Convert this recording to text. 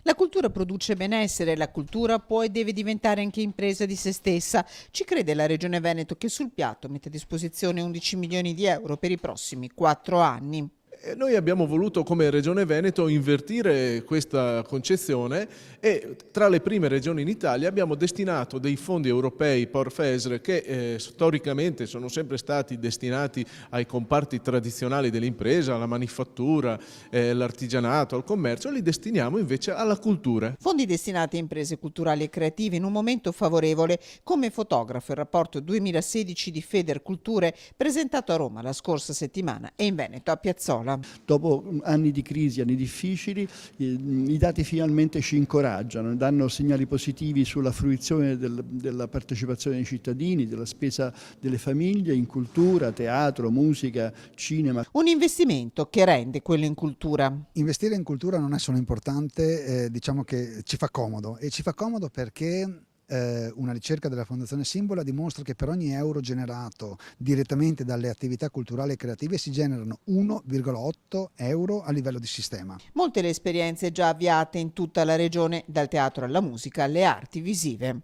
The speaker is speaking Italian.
La cultura produce benessere, la cultura può e deve diventare anche impresa di se stessa. Ci crede la Regione Veneto che sul piatto mette a disposizione 11 milioni di euro per i prossimi 4 anni. Noi abbiamo voluto come Regione Veneto invertire questa concezione e tra le prime regioni in Italia abbiamo destinato dei fondi europei POR-FESR che storicamente sono sempre stati destinati ai comparti tradizionali dell'impresa, alla manifattura, all'artigianato, al commercio, li destiniamo invece alla cultura. Fondi destinati a imprese culturali e creative in un momento favorevole. Come fotografo il rapporto 2016 di Federculture presentato a Roma la scorsa settimana e in Veneto a Piazzola. Dopo anni di crisi, anni difficili, i dati finalmente ci incoraggiano, danno segnali positivi sulla fruizione della partecipazione dei cittadini, della spesa delle famiglie in cultura, teatro, musica, cinema. Un investimento che rende quello in cultura. Investire in cultura non è solo importante, diciamo che ci fa comodo e ci fa comodo perché una ricerca della Fondazione Simbola dimostra che per ogni euro generato direttamente dalle attività culturali e creative si generano 1,8 euro a livello di sistema. Molte le esperienze già avviate in tutta la regione, dal teatro alla musica alle arti visive.